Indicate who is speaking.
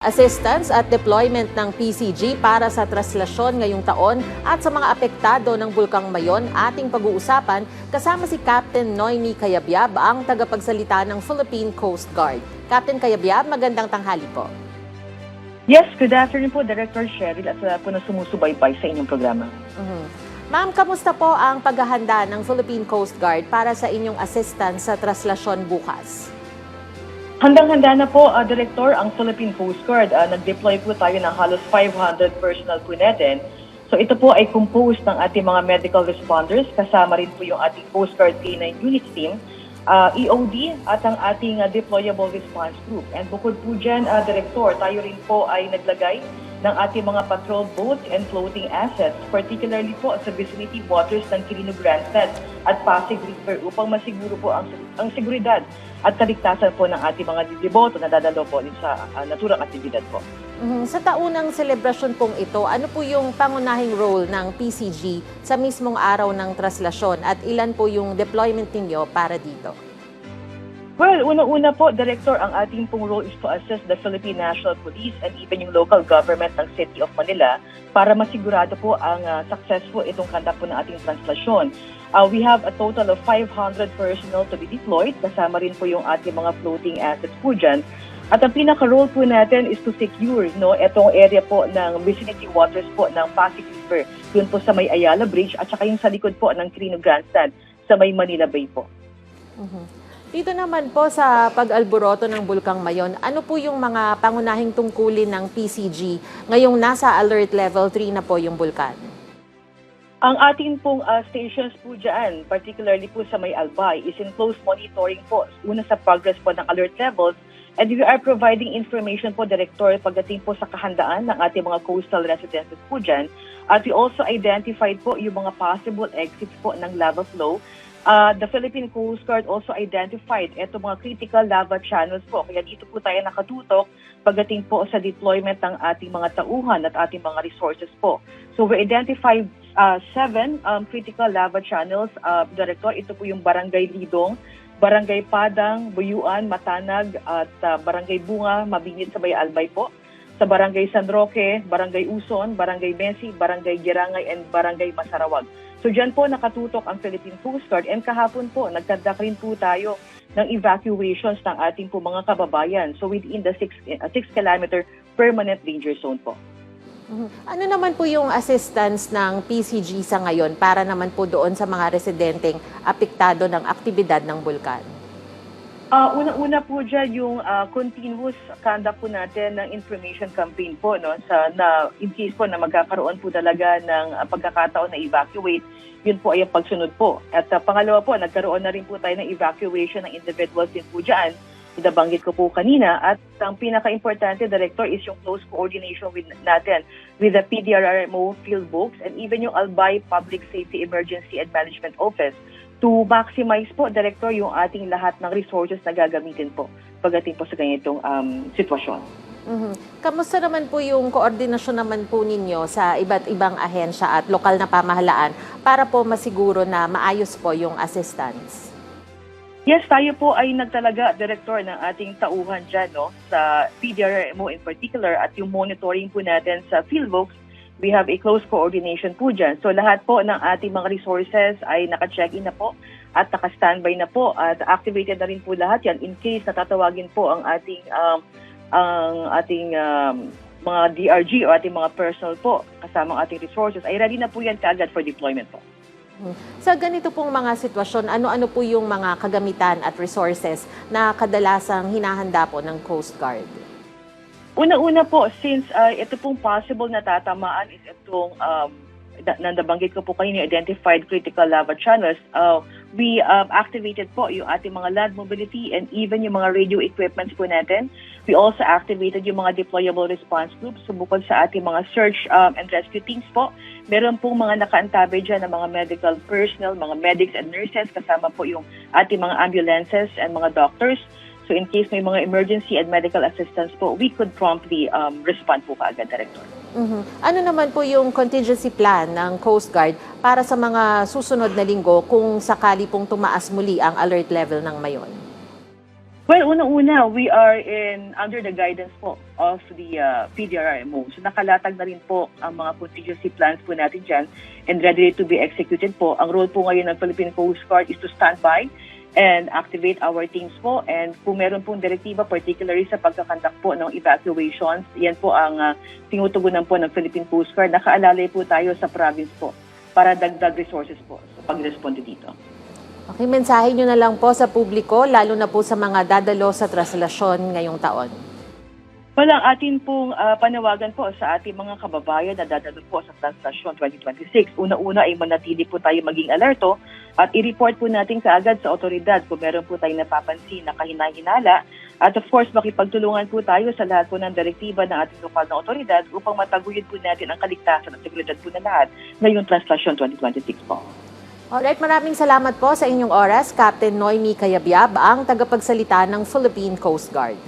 Speaker 1: Assistance at deployment ng PCG para sa traslasyon ngayong taon at sa mga apektado ng Bulkang Mayon ating pag-uusapan kasama si Captain Noemi Cayabyab, ang tagapagsalita ng Philippine Coast Guard. Captain Cayabyab, magandang tanghali po.
Speaker 2: Yes, good afternoon po, Director Cheryl, at po na sumusubaybay sa inyong programa.
Speaker 1: Ma'am, kamusta po ang paghahanda ng Philippine Coast Guard para sa inyong assistance sa traslasyon bukas?
Speaker 2: Handang-handa na po, Director, ang Philippine Coast Guard. Nag-deploy po tayo ng halos 500 personnel po natin. So ito po ay composed ng ating mga medical responders, kasama rin po yung ating Coast Guard K9 unit team, EOD at ang ating deployable response group. And bukod po dyan, Director, tayo rin po ay naglagay ng ating mga patrol boats and floating assets, particularly po sa vicinity waters ng Quirino Grandstand at Pasig River upang masiguro po ang seguridad at kaligtasan po ng ating mga didiboto na dadalo po sa naturang aktibidad po.
Speaker 1: Sa taunang selebrasyon pong ito, ano po yung pangunahing role ng PCG sa mismong araw ng traslasyon at ilan po yung deployment ninyo para dito?
Speaker 2: Well, una-una po, Director, ang ating pong role is to assist the Philippine National Police and even yung local government ng City of Manila para masigurado po ang successful itong conduct po ng ating translasyon. We have a total of 500 personnel to be deployed, kasama rin po yung ating mga floating assets po dyan. At ang pinaka-role po natin is to secure itong area po ng vicinity waters po ng Pasig River, yun po sa may Ayala Bridge at saka yung sa likod po ng Quirino Grandstand sa may Manila Bay po.
Speaker 1: Dito naman po sa pag-alboroto ng Bulkang Mayon, ano po yung mga pangunahing tungkulin ng PCG ngayong nasa alert level 3 na po yung bulkan?
Speaker 2: Ang ating pong stations po dyan, particularly po sa may Albay, is in close monitoring po, una sa progress po ng alert levels, and we are providing information po, Director, pagdating po sa kahandaan ng ating mga coastal residences po dyan. At we also identified po yung mga possible exits po ng lava flow. The Philippine Coast Guard also identified itong mga critical lava channels po. Kaya dito po tayo nakatutok pagdating po sa deployment ng ating mga tauhan at ating mga resources po. So we identified 7 critical lava channels, Director. Ito po yung Barangay Lidong, Barangay Padang, Buyuan, Matanag at Barangay Bunga, Mabingit sa Bay Albay po. Sa Barangay San Roque, Barangay Uson, Barangay Mesi, Barangay Girangay, and Barangay Masarawag. So dyan po nakatutok ang Philippine Coast Guard, and kahapon po nagkandak rin po tayo ng evacuations ng ating po mga kababayan. So within the 6-kilometer permanent danger zone po.
Speaker 1: Ano naman po yung assistance ng PCG sa ngayon para naman po doon sa mga residenteng apektado ng aktibidad ng bulkan?
Speaker 2: Una-una po dyan yung continuous conduct po natin ng information campaign po in case po na magkakaroon po talaga ng pagkakataon na evacuate, yun po ay ang pagsunod po. At pangalawa po, nagkaroon na rin po tayo ng evacuation ng individuals din po dyan. Nabanggit ko po kanina. At ang pinaka-importante, Director, is yung close coordination natin with the PDRRMO field books and even yung Albay Public Safety Emergency and Management Office to maximize po, Director, yung ating lahat ng resources na gagamitin po pagdating po sa ganitong sitwasyon.
Speaker 1: Kamusta naman po yung koordinasyon naman po ninyo sa iba't ibang ahensya at lokal na pamahalaan para po masiguro na maayos po yung assistance?
Speaker 2: Yes, tayo po ay nagtalaga, Director, ng ating tauhan dyan sa PDRMO in particular at yung monitoring po natin sa fieldbooks. We have a close coordination po dyan. So lahat po ng ating mga resources ay naka-check-in na po at naka-standby na po at activated na rin po lahat yan in case natatawagin po ang ating mga DRG o ating mga personnel po kasama ang ating resources ay ready na po yan kaagad for deployment po.
Speaker 1: Sa ganito pong mga sitwasyon, ano-ano po yung mga kagamitan at resources na kadalasang hinahanda po ng Coast Guard?
Speaker 2: Una-una po, since ito pong possible na tatamaan is itong nabanggit ko po kanina, identified critical lava channels, we activated po yung ating mga land mobility and even yung mga radio equipments po natin. We also activated yung mga deployable response groups. So bukod sa ating mga search and rescue teams po, meron pong mga nakaantabi dyan ng mga medical personnel, mga medics and nurses, kasama po yung ating mga ambulances and mga doctors. So in case may mga emergency and medical assistance po, we could promptly respond po kaagad, Director.
Speaker 1: Ano naman po yung contingency plan ng Coast Guard para sa mga susunod na linggo kung sakali pong tumaas muli ang alert level ng Mayon?
Speaker 2: Well, unang-una, we are under the guidance po of the PDRMO. So nakalatag na rin po ang mga contingency plans po natin dyan and ready to be executed po. Ang role po ngayon ng Philippine Coast Guard is to stand by and activate our teams po. And kung meron pong direktiba, particularly sa pagkakandak po ng evacuations, yan po ang tinutugunan po ng Philippine Coast Guard. Nakaalalay po tayo sa province po para dagdag resources po sa pag-responde dito.
Speaker 1: Okay, mensahe nyo na lang po sa publiko, lalo na po sa mga dadalo sa traslasyon ngayong taon.
Speaker 2: Walang atin pong panawagan po sa ating mga kababayan na dadalo po sa Translasyon 2026. Una-una ay manatili po tayo maging alerto at i-report po natin kaagad sa otoridad kung meron po tayong napapansin na kahina-hinala. At of course, makipagtulungan po tayo sa lahat po ng direktiba ng ating lokal na otoridad upang mataguyod po natin ang kaligtasan at seguridad po na lahat ngayong Translasyon 2026 po.
Speaker 1: Alright, maraming salamat po sa inyong oras, Captain Noemi Cayabyab, ang tagapagsalita ng Philippine Coast Guard.